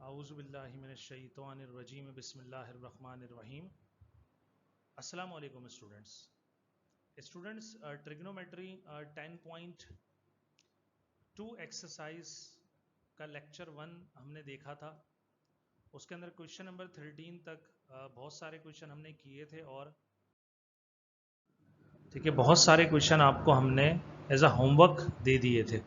आऊज़ुबिल्लाहिमिनश्शैतानिर्रजीम बिस्मिल्लाहिर्रहमानिर्रहीम। अस्सलाम वालेकुम स्टूडेंट्स। ट्रिग्नोमेट्री 10.2 एक्सरसाइज का लेक्चर 1 हमने देखा था। उसके अंदर क्वेश्चन नंबर 13 तक बहुत सारे क्वेश्चन हमने किए थे और ठीक है, बहुत सारे क्वेश्चन आपको हमने एज अ होमवर्क दे दिए थे।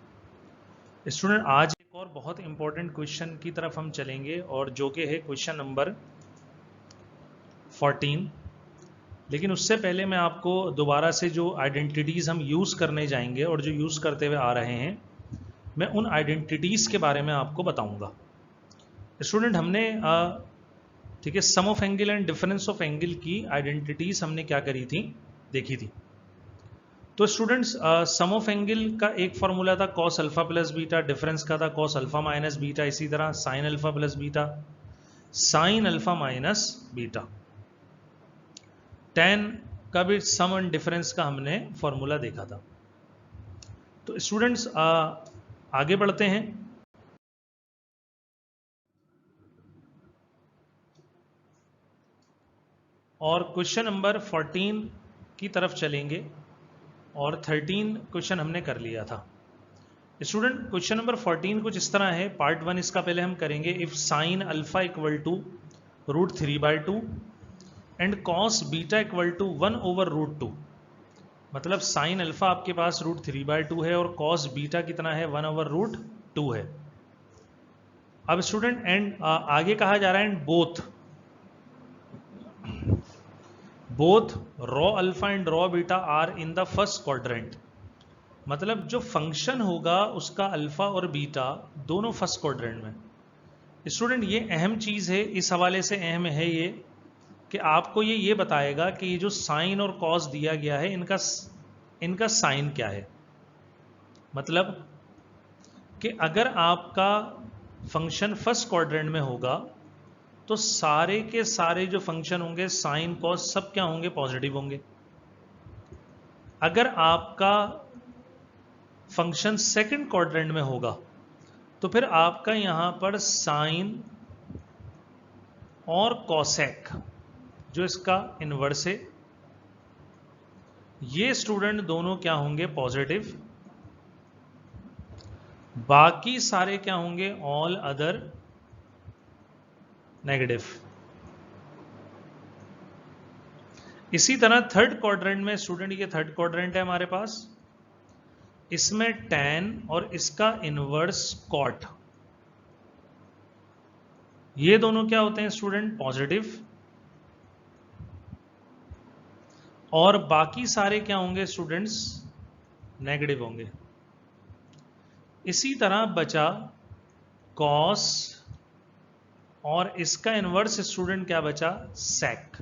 स्टूडेंट, आज एक और बहुत इंपॉर्टेंट क्वेश्चन की तरफ हम चलेंगे और जो कि है क्वेश्चन नंबर 14। लेकिन उससे पहले मैं आपको दोबारा से जो आइडेंटिटीज़ हम यूज़ करने जाएंगे और जो यूज़ करते हुए आ रहे हैं, मैं उन आइडेंटिटीज़ के बारे में आपको बताऊंगा। स्टूडेंट, हमने ठीक है, sum of angle and difference of angle की आइडेंटिटीज़ हमने क्या करी थी, देखी थी। तो स्टूडेंट्स, सम ऑफ एंगल का एक फॉर्मूला था cos alpha plus beta, difference का था कॉस अल्फा माइनस बीटा, इसी तरह sign alpha plus beta, sine alpha minus beta. tan का भी सम एंड डिफरेंस का हमने फॉर्मूला देखा था। तो स्टूडेंट्स, आगे बढ़ते हैं। और क्वेश्चन नंबर 14 की तरफ चलेंगे और 13 क्वेश्चन हमने कर लिया था। स्टूडेंट, क्वेश्चन नंबर 14 कुछ इस तरह है। पार्ट 1 इसका पहले हम करेंगे। If sine alpha equal to √3/2 and cos beta equal to 1/√2, मतलब साइन अल्फा आपके पास √3/2 है और कॉस बीटा कितना है, 1/√2 है। अब स्टूडेंट एंड आगे कहा जा रहा है and both raw alpha and raw beta are in the first quadrant, मतलब जो फंक्शन होगा उसका अल्फा और बीटा दोनों फर्स्ट क्वाड्रेंट में। स्टूडेंट, ये अहम चीज है, इस हवाले से अहम है ये कि आपको ये बताएगा कि ये जो साइन और कॉस दिया गया है इनका साइन क्या है। मतलब कि अगर आपका फंक्शन फर्स्ट क्वाड्रेंट में होगा तो सारे के सारे जो फंक्शन होंगे साइन कॉस सब क्या होंगे, पॉजिटिव होंगे। अगर आपका फंक्शन सेकंड क्वाड्रेंट में होगा तो फिर आपका यहां पर साइन और कॉसेक जो इसका इनवर्स है, ये स्टूडेंट दोनों क्या होंगे, पॉजिटिव। बाकी सारे क्या होंगे, ऑल अदर नेगेटिव। इसी तरह थर्ड क्वाड्रेंट में स्टूडेंट, ये थर्ड क्वाड्रेंट है हमारे पास, इसमें tan और इसका इनवर्स कॉट, ये दोनों क्या होते हैं स्टूडेंट, पॉजिटिव। और बाकी सारे क्या होंगे स्टूडेंट्स, नेगेटिव होंगे। इसी तरह बचा कॉस और इसका इनवर्स स्टूडेंट क्या बचा, सेक।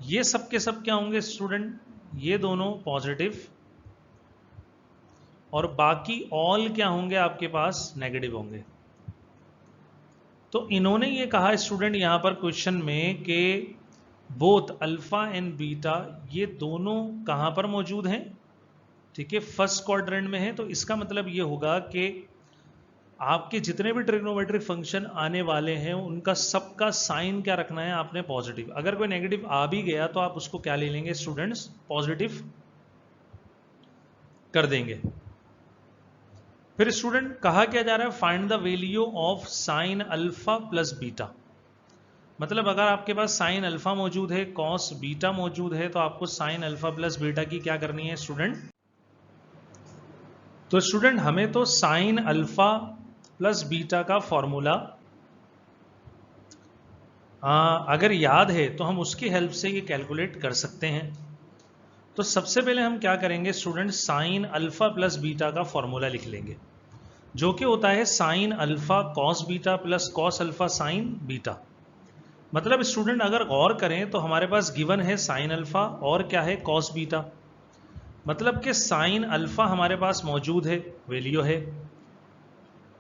ये सब के सब क्या होंगे स्टूडेंट, ये दोनों पॉजिटिव और बाकी ऑल क्या होंगे आपके पास, नेगेटिव होंगे। तो इन्होंने ये कहा स्टूडेंट यहां पर क्वेश्चन में कि बोथ अल्फा एंड बीटा ये दोनों कहां पर मौजूद हैं, ठीक है, फर्स्ट क्वाड्रेंट में है। तो इसका मतलब ये होगा कि आपके जितने भी ट्रिग्नोमेट्रिक फंक्शन आने वाले हैं उनका सबका साइन क्या रखना है आपने, पॉजिटिव। अगर कोई नेगेटिव आ भी गया तो आप उसको क्या ले लेंगे स्टूडेंट्स, पॉजिटिव कर देंगे। फिर स्टूडेंट कहा क्या जा रहा है, find the value of sine alpha plus beta. मतलब अगर आपके पास साइन अल्फा मौजूद है, कॉस बीटा मौजूद है, तो आपको साइन अल्फा प्लस बीटा की क्या करनी है स्टूडेंट। तो स्टूडेंट हमें तो साइन अल्फा प्लस बीटा का फॉर्मूला अगर याद है तो हम उसकी हेल्प से ये कैलकुलेट कर सकते हैं। तो सबसे पहले हम क्या करेंगे student, sign alpha plus beta का फॉर्मूला लिख लेंगे, जो कि होता है sign alpha cos beta plus cos alpha sine beta. मतलब स्टूडेंट अगर गौर करें तो हमारे पास गिवन है साइन अल्फा और क्या है, कॉस बीटा। मतलब कि साइन अल्फा हमारे पास मौजूद है, वैल्यू है,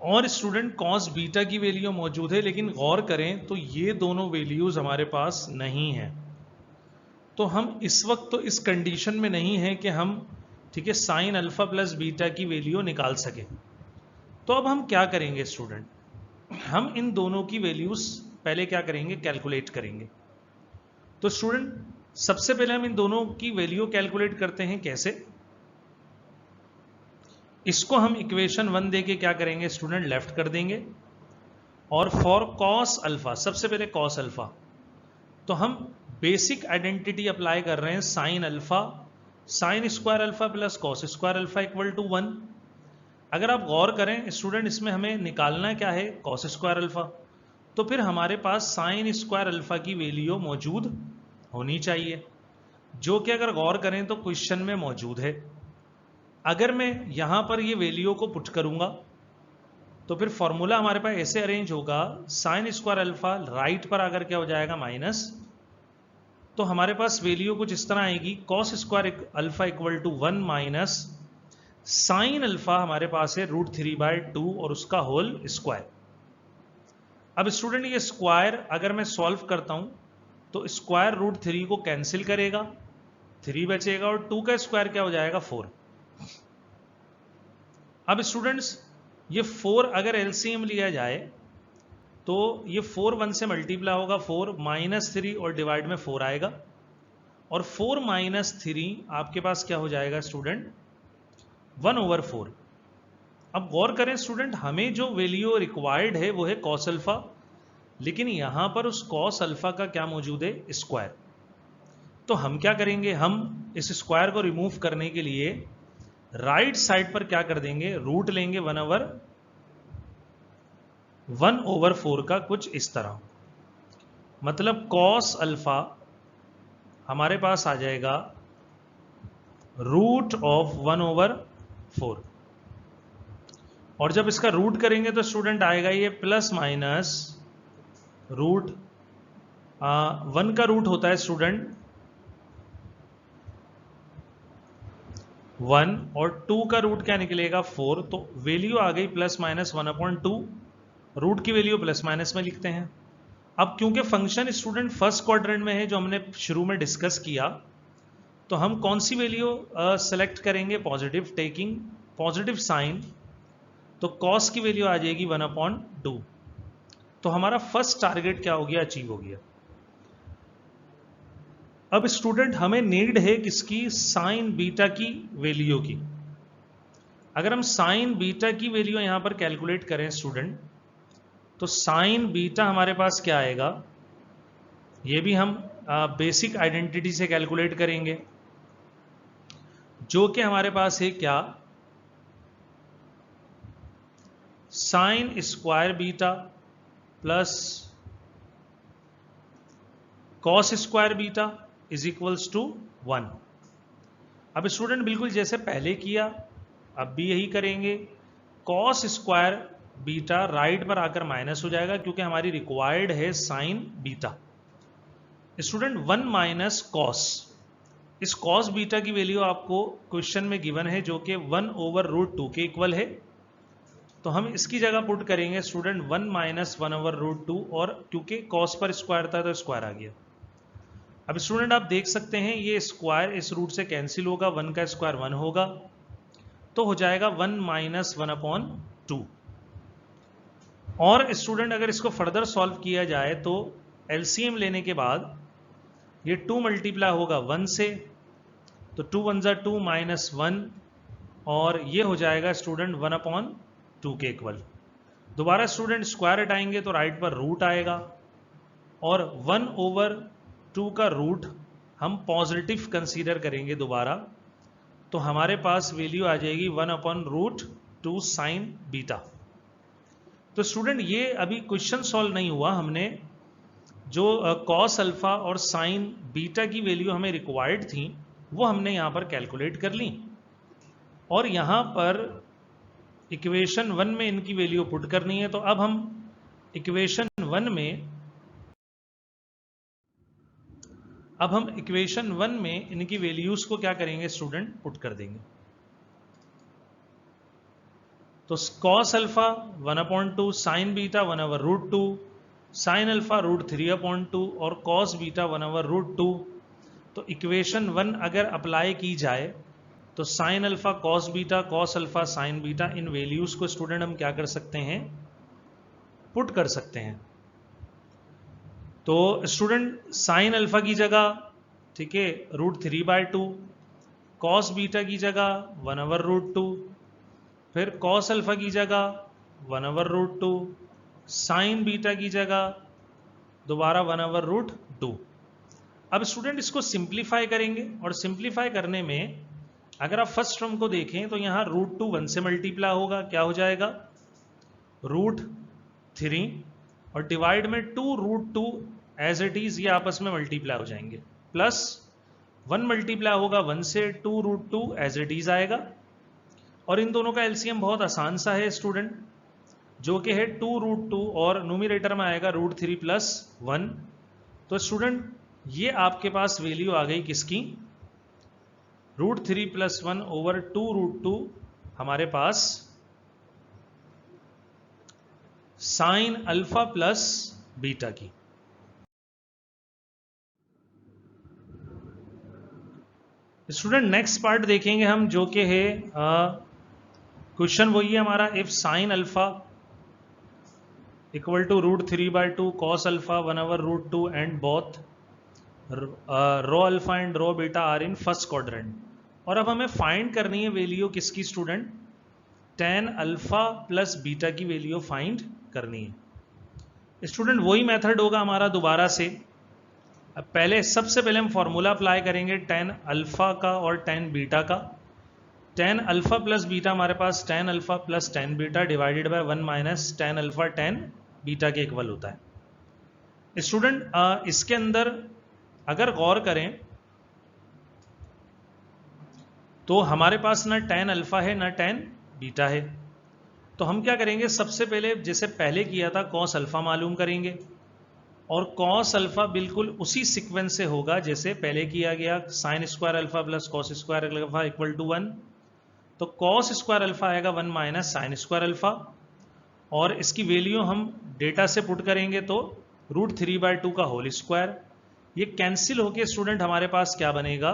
और स्टूडेंट कॉस बीटा की वैल्यू मौजूद है। लेकिन गौर करें तो ये दोनों वैल्यूज हमारे पास नहीं है। तो हम इस वक्त तो इस कंडीशन में नहीं है कि हम, ठीक है, साइन अल्फा प्लस बीटा की वैल्यू निकाल सके। तो अब हम क्या करेंगे स्टूडेंट, हम इन दोनों की वैल्यूज पहले क्या करेंगे, कैलकुलेट करेंगे। तो स्टूडेंट सबसे पहले हम इन दोनों की वैल्यू कैलकुलेट करते हैं। कैसे? इसको हम इक्वेशन 1 देके क्या करेंगे स्टूडेंट, लेफ्ट कर देंगे। और फॉर कॉस अल्फा, सबसे पहले कॉस अल्फा, तो हम बेसिक आइडेंटिटी अप्लाई कर रहे हैं, sine alpha, sine square alpha plus cos square alpha equal to 1। अगर आप गौर करें स्टूडेंट, इसमें हमें निकालना क्या है, कॉस स्क्वायर अल्फा। तो फिर हमारे पास साइन स्क्वायर अल्फा की वैल्यू मौजूद होनी चाहिए, जो कि अगर गौर करें तो क्वेश्चन में मौजूद है। अगर मैं यहां पर ये वैल्यू को पुट करूंगा तो फिर फॉर्मूला हमारे पास ऐसे अरेंज होगा, साइन स्क्वायर अल्फा राइट पर आकर क्या हो जाएगा, माइनस। तो हमारे पास वैल्यू कुछ इस तरह आएगी, cos square alpha equal to 1 minus sine alpha हमारे पास है √3/2 और उसका होल स्क्वायर। अब स्टूडेंट ये स्क्वायर अगर मैं सॉल्व करता हूं तो स्क्वायर √3 को कैंसिल करेगा, 3 बचेगा और 2 का स्क्वायर क्या हो जाएगा, 4। अब स्टूडेंट्स ये 4 अगर एलसीएम लिया जाए तो ये 4 1 से मल्टीप्लाई होगा, 4 -3 और डिवाइड में 4 आएगा, और 4 - 3 आपके पास क्या हो जाएगा स्टूडेंट, 1/4। अब गौर करें स्टूडेंट, हमें जो वैल्यू रिक्वायर्ड है वो है कॉस अल्फा, लेकिन यहां पर उस कॉस अल्फा का क्या मौजूद है, स्क्वायर। तो हम क्या करेंगे, हम इस स्क्वायर को रिमूव करने के लिए राइट साइड पर क्या कर देंगे, रूट लेंगे 1/4 का, कुछ इस तरह। मतलब कॉस अल्फा हमारे पास आ जाएगा √1/4, और जब इसका रूट करेंगे तो स्टूडेंट आएगा ये प्लस माइनस रूट 1 का रूट होता है स्टूडेंट 1, और 2 का रूट क्या निकलेगा, 4। तो वैल्यू आ गई प्लस माइनस 1/2, रूट की वैल्यू प्लस माइनस में लिखते हैं। अब क्योंकि फंक्शन स्टूडेंट फर्स्ट क्वाड्रेंट में है, जो हमने शुरू में डिस्कस किया, तो हम कौन सी वैल्यू सेलेक्ट करेंगे, पॉजिटिव, टेकिंग पॉजिटिव साइन। तो कॉस की वैल्यू आ जाएगी 1/2। तो हमारा फर्स्ट टारगेट क्या हो गया, अचीव हो गया। अब स्टूडेंट हमें नीड है किसकी, साइन बीटा की वैल्यू की। अगर हम साइन बीटा की वैल्यू यहां पर कैलकुलेट करें स्टूडेंट, तो साइन बीटा हमारे पास क्या आएगा, ये भी हम बेसिक आइडेंटिटी से कैलकुलेट करेंगे, जो कि हमारे पास है क्या, sine square beta plus cos square beta is equals to 1। अब स्टूडेंट बिल्कुल जैसे पहले किया अब भी यही करेंगे, कॉस स्क्वायर बीटा राइट पर आकर माइनस हो जाएगा, क्योंकि हमारी रिक्वायर्ड है sign beta. Student 1 minus cos, इस कॉस बीटा की वैल्यू आपको क्वेश्चन में गिवन है, जो कि 1/√2 के इक्वल है। तो हम इसकी जगह पुट करेंगे स्टूडेंट 1 माइनस 1/√2, और क्योंकि कॉस पर स्क्वायर था तो स्क्वायर आ गया। अब स्टूडेंट आप देख सकते हैं ये स्क्वायर इस रूट से कैंसिल होगा, 1 का स्क्वायर 1 होगा, तो हो जाएगा 1 - 1/2। और स्टूडेंट अगर इसको फर्दर सॉल्व किया जाए तो एलसीएम लेने के बाद ये 2 मल्टीप्लाई होगा 1 से, तो 2 1 जा 2 -1, और ये हो जाएगा स्टूडेंट 1/2 के इक्वल। दोबारा स्टूडेंट स्क्वायर हटाएंगे तो राइट पर रूट आएगा, और 1/2 का रूट हम पॉजिटिव कंसीडर करेंगे दोबारा, तो हमारे पास वैल्यू आ जाएगी 1/√2 साइन बीटा। तो स्टूडेंट ये अभी क्वेश्चन सॉल्व नहीं हुआ, हमने जो कॉस अल्फा और साइन बीटा की वैल्यू हमें रिक्वायर्ड थी वो हमने यहां पर कैलकुलेट कर ली, और यहां पर इक्वेशन 1 में इनकी वैल्यू पुट करनी है। तो अब हम इक्वेशन 1 में इनकी वैल्यूज को क्या करेंगे स्टूडेंट, पुट कर देंगे। तो cos alpha 1/2, sign beta 1/√2, sine alpha √3/2 और कॉस बीटा 1/√2। तो इक्वेशन 1 अगर अप्लाई की जाए तो sine alpha cos beta, cos alpha sine beta, इन वैल्यूज को स्टूडेंट हम क्या कर सकते हैं, पुट कर सकते हैं। तो स्टूडेंट साइन अल्फा की जगह, ठीक है, √3/2, कॉस बीटा की जगह 1/√2, फिर कॉस अल्फा की जगह 1/√2, साइन बीटा की जगह दोबारा 1/√2। अब स्टूडेंट इसको सिंप्लीफाई करेंगे, और सिंप्लीफाई करने में अगर आप फर्स्ट टर्म को देखें तो यहां √2 1 से मल्टीप्लाई होगा, क्या हो जाएगा √3, और डिवाइड में 2√2 एज इट इज, ये आपस में मल्टीप्लाई हो जाएंगे, प्लस 1 मल्टीप्लाई होगा 1 से, 2√2 एज इट इज आएगा। और इन दोनों का एलसीएम बहुत आसान सा है स्टूडेंट, जो कि है 2√2 और न्यूमरेटर में आएगा √3 + 1। तो स्टूडेंट ये आपके पास वैल्यू आ गई किसकी, √3 + 1/2√2 हमारे पास साइन अल्फा प्लस बीटा की। स्टूडेंट नेक्स्ट पार्ट देखेंगे हम, जो कि है क्वेश्चन वही है हमारा, if sine alpha equal to √3/2 cos alpha 1/√2 and both ro alpha and ro beta are in first quadrant. और अब हमें फाइंड करनी है वैल्यू किसकी student, tan alpha plus beta की वैल्यू फाइंड करनी है। स्टूडेंट वही मेथड होगा हमारा दोबारा से। अब पहले सबसे पहले हम फॉर्मूला अप्लाई करेंगे tan अल्फा का और tan बीटा का। tan अल्फा प्लस बीटा हमारे पास tan alpha plus tan beta divided by 1 minus tan alpha tan beta के इक्वल होता है। स्टूडेंट इसके अंदर अगर गौर करें तो हमारे पास ना tan अल्फा है ना tan बीटा है। तो हम क्या करेंगे, सबसे पहले जैसे पहले किया था cos अल्फा मालूम करेंगे, और cos अल्फा बिल्कुल उसी सीक्वेंस से होगा जैसे पहले किया गया, sin square alpha plus cos square alpha equal to 1। तो cos स्क्वायर अल्फा आएगा 1 माइनस sin स्क्वायर अल्फा, और इसकी वैल्यू हम डेटा से पुट करेंगे तो √3/2 का होल स्क्वायर। ये कैंसिल होके स्टूडेंट हमारे पास क्या बनेगा,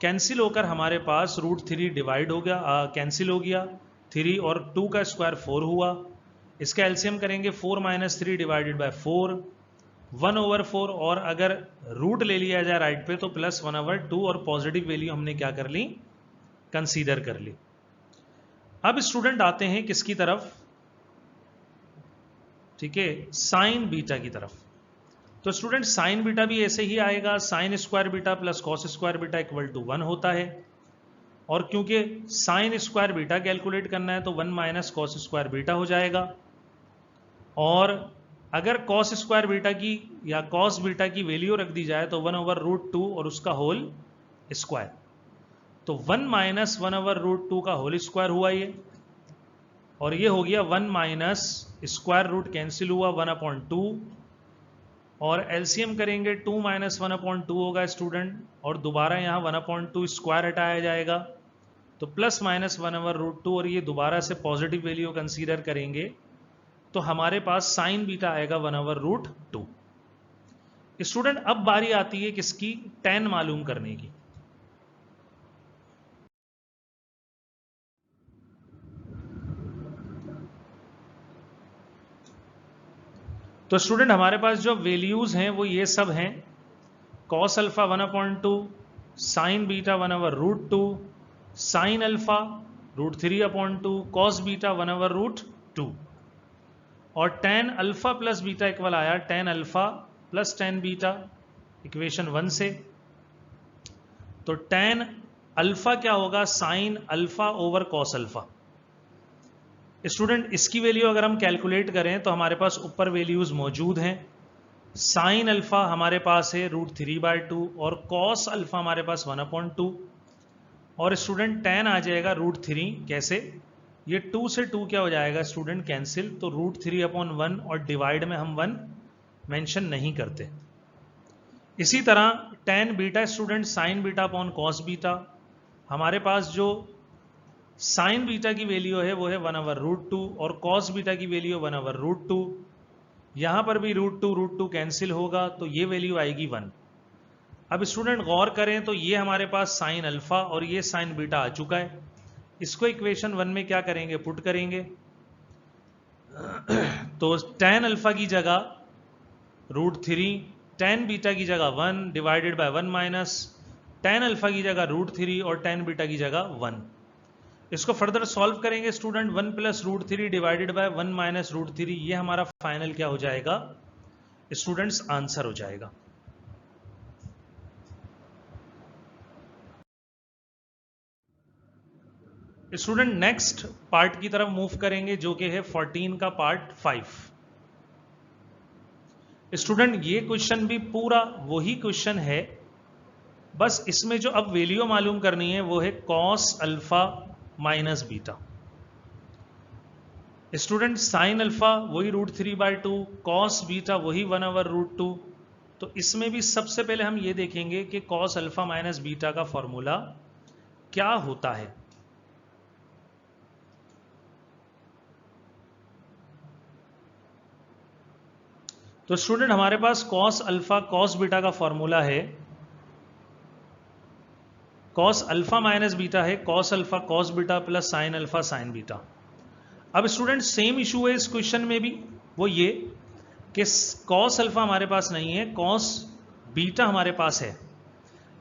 कैंसिल होकर हमारे पास √3 डिवाइड हो गया, कैंसिल हो गया, 3 और 2 का स्क्वायर 4 हुआ। इसका एलसीएम करेंगे 4 - 3 डिवाइडेड बाय 4, 1/4, और अगर रूट ले लिया जाए राइट पे तो प्लस 1/2, और पॉजिटिव वैल्यू हमने क्या कर ली, कंसीडर कर ली। अब स्टूडेंट आते हैं किसकी तरफ, ठीक है, साइन बीटा की तरफ। तो स्टूडेंट साइन बीटा भी ऐसे ही आएगा, sine square beta plus cos square beta equal to 1 होता है। और क्योंकि साइन स्क्वायर बीटा कैलकुलेट करना है तो 1 माइनस कॉस स्क्वायर बीटा हो जाएगा। और अगर कॉस स्क्वायर बीटा की या कॉस बीटा की वैल्यू रख दी जाए तो 1/√2 और उसका होल स्क्वायर, तो 1 माइनस 1/√2 का होल स्क्वायर हुआ ये, और ये हो गया 1 माइनस स्क्वायर रूट कैंसिल हुआ 1/2, और एलसीएम करेंगे 2 - 1/2 होगा स्टूडेंट, और दोबारा यहाँ 1/2 स्क्वायर हटाया जाएगा तो प्लस माइनस 1/√2, और ये दोबारा से पॉजिटिव वैल्यू कंसीडर करेंगे तो हमारे पास साइन बीटा आएगा 1/√2। स्टूडेंट अब बारी आती है किसकी, tan मालूम करने की। तो स्टूडेंट हमारे पास जो वैल्यूज हैं वो ये सब हैं, cos alpha 1/2, sign beta 1/√2, sine alpha √3/2, cos beta 1/√2, और tan alpha plus beta equal आया tan alpha plus tan beta equation 1 से। तो tan अल्फा क्या होगा, sine alpha over cos alpha. Student इसकी वैल्यू अगर हम कैलकुलेट करें तो हमारे पास ऊपर वैल्यूज मौजूद हैं। साइन अल्फा हमारे पास है √3/2 और cos अल्फा हमारे पास 1/2, और स्टूडेंट tan आ जाएगा √3। कैसे, ये 2 से 2 क्या हो जाएगा स्टूडेंट, कैंसिल, तो √3/1, और डिवाइड में हम 1 मेंशन नहीं करते। इसी तरह tan beta student sine beta upon cos beta, हमारे पास जो साइन बीटा की वैल्यू है वो है 1/√2 और cos बीटा की वैल्यू 1/√2। यहां पर भी √2 कैंसिल होगा तो ये वैल्यू आएगी 1। अब स्टूडेंट गौर करें तो ये हमारे पास साइन अल्फा और ये साइन बीटा आ चुका है। इसको इक्वेशन 1 में क्या करेंगे, पुट करेंगे। तो tan अल्फा की जगह √3, tan बीटा की जगह 1 divided by 1 minus tan alpha की जगह √3 और tan बीटा की जगह 1। इसको फर्दर सॉल्व करेंगे student, 1 plus √3 divided by 1 minus √3, ये हमारा फाइनल क्या हो जाएगा स्टूडेंट्स, आंसर हो जाएगा। स्टूडेंट नेक्स्ट पार्ट की तरफ मूव करेंगे जो कि है 14 का पार्ट 5। स्टूडेंट ये क्वेश्चन भी पूरा वही क्वेश्चन है, बस इसमें जो अब वैल्यू मालूम करनी है वो है cos alpha minus beta. Student sine alpha वही √3/2, cos बीटा वही 1/√2। तो इसमें भी सबसे पहले हम ये देखेंगे कि cos अल्फा माइनस बीटा का फॉर्मूला क्या होता है। तो स्टूडेंट हमारे पास cos अल्फा cos बीटा का फॉर्मूला है, cos अल्फा माइनस बीटा है cos alpha cos beta plus sign alpha sine beta. अब स्टूडेंट सेम इशू है इस क्वेश्चन में भी, वो ये कि cos अल्फा हमारे पास नहीं है, cos बीटा हमारे पास है।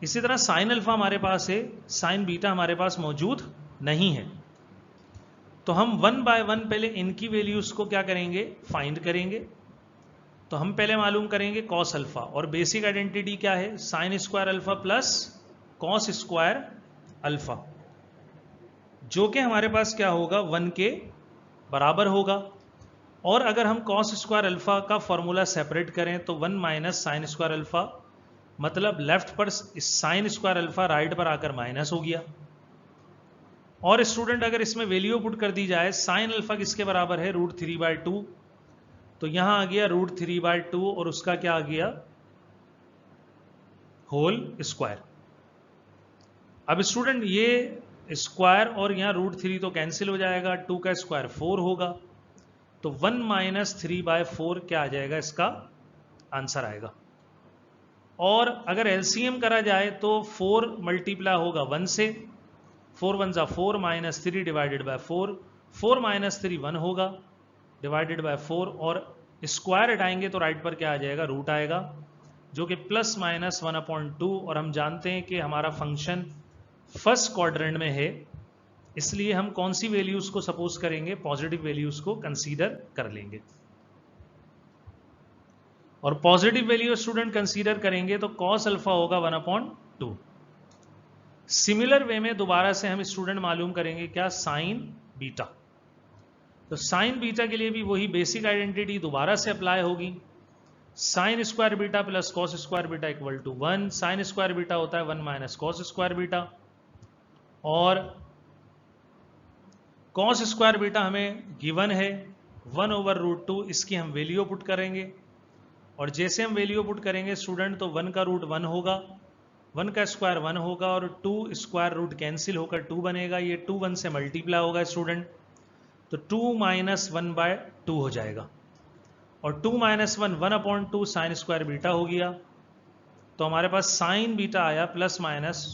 इसी तरह साइन अल्फा हमारे पास है, साइन बीटा हमारे पास मौजूद नहीं है। तो हम 1 बाय 1 पहले इनकी वैल्यूज को क्या करेंगे, फाइंड करेंगे। तो हम पहले मालूम करेंगे cos अल्फा, और बेसिक आइडेंटिटी क्या है, sign square alpha plus cos square alpha, जो कि हमारे पास क्या होगा 1 के बराबर होगा। और अगर हम cos स्क्वायर अल्फा का फॉर्मूला सेपरेट करें तो 1 माइनस साइन स्क्वायर अल्फा, मतलब लेफ्ट पर साइन स्क्वायर अल्फा, राइट पर आकर माइनस हो गया। और स्टूडेंट अगर इसमें वैल्यू पुट कर दी जाए, साइन अल्फा किसके बराबर है, √3/2, तो यहां आ गया √3/2 और उसका क्या आ गया, होल स्क्वायर। अब स्टूडेंट ये स्क्वायर और यहां √3 तो कैंसिल हो जाएगा, 2 का स्क्वायर 4 होगा, तो 1 माइनस 3/4 क्या आ जाएगा, इसका आंसर आएगा। और अगर एलसीएम करा जाए तो 4 मल्टीप्लाई होगा 1 से, 4 1 जा 4 माइनस 3 डिवाइडेड बाय 4, 4 माइनस 3 1 होगा डिवाइडेड बाय 4, और स्क्वायर हटाएंगे तो राइट पर क्या आ जाएगा, रूट आएगा, जो कि प्लस माइनस 1/2। और हम जानते हैं कि हमारा फंक्शन फर्स्ट क्वाड्रेंट में है, इसलिए हम कौन सी वैल्यूज को सपोज करेंगे, पॉजिटिव वैल्यूज को कंसीडर कर लेंगे। और पॉजिटिव वैल्यू स्टूडेंट कंसीडर करेंगे तो cos अल्फा होगा 1/2। सिमिलर वे में दोबारा से हम स्टूडेंट मालूम करेंगे क्या, साइन बीटा। तो साइन बीटा के लिए भी वही बेसिक आइडेंटिटी दोबारा से अप्लाई होगी, sine square beta plus cos square beta equal to 1। Sine square beta होता है 1 माइनस cos स्क्वायर बीटा, और cos स्क्वायर बीटा हमें गिवन है 1/√2, इसकी हम वैल्यू पुट करेंगे। और जैसे हम वैल्यू पुट करेंगे स्टूडेंट, तो 1 का रूट 1 होगा, 1 का स्क्वायर 1 होगा, और 2 स्क्वायर रूट कैंसिल होकर 2 बनेगा, ये 2 1 से मल्टीप्लाई होगा स्टूडेंट, तो 2 माइनस 1/2 हो जाएगा। और 2 माइनस 1 1/2 साइन स्क्वायर बीटा हो गया, तो हमारे पास साइन बीटा आया प्लस माइनस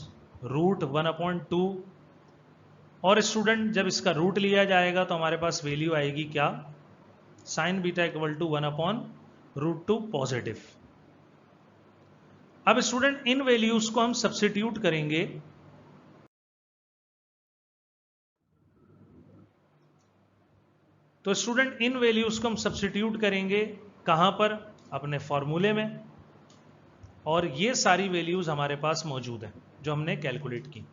√1/2। और स्टूडेंट जब इसका रूट लिया जाएगा तो हमारे पास वैल्यू आएगी क्या, sine beta equal to 1/√2 positive. अब स्टूडेंट इन वैल्यूज को हम सब्स्टिट्यूट करेंगे, तो स्टूडेंट इन वैल्यूज को हम सब्स्टिट्यूट करेंगे कहां पर, अपने फॉर्मूले में। और ये सारी वैल्यूज हमारे पास मौजूद है जो हमने कैलकुलेट की।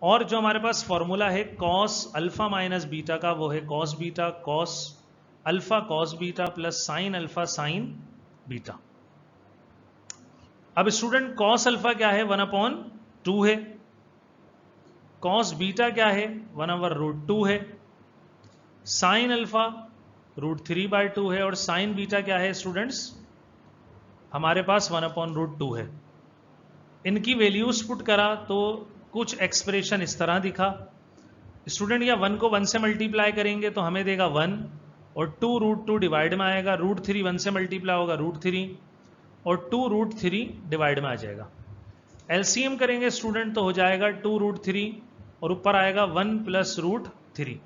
और जो हमारे पास फॉर्मूला है cos अल्फा माइनस बीटा का, वो है cos beta cos alpha cos beta plus sign alpha sine beta. अब स्टूडेंट cos अल्फा क्या है, 1/2 है, cos बीटा क्या है, 1/√2 है, साइन अल्फा √3/2 है, और साइन बीटा क्या है स्टूडेंट्स, हमारे पास 1/√2 है। इनकी वैल्यूज पुट करा तो कुछ एक्सप्रेशन इस तरह दिखा स्टूडेंट, या 1 को 1 से मल्टीप्लाई करेंगे तो हमें देगा 1, और 2 √2 डिवाइड में आएगा, √3 1 से मल्टीप्लाई होगा √3, और 2 √3 डिवाइड में आ जाएगा। एलसीएम करेंगे स्टूडेंट तो हो जाएगा 2 √3, और ऊपर आएगा 1 प्लस √3।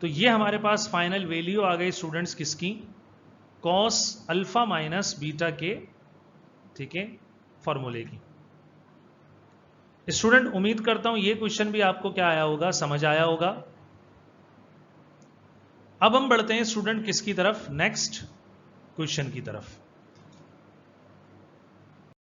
तो ये हमारे पास फाइनल वैल्यू आ गई स्टूडेंट्स किसकी, कॉस अल्फा माइनस बीटा के, ठीक है, फॉर्मूले की। स्टूडेंट उम्मीद करता हूं ये क्वेश्चन भी आपको क्या आया होगा, समझ आया होगा। अब हम बढ़ते हैं स्टूडेंट किसकी तरफ, नेक्स्ट क्वेश्चन की तरफ।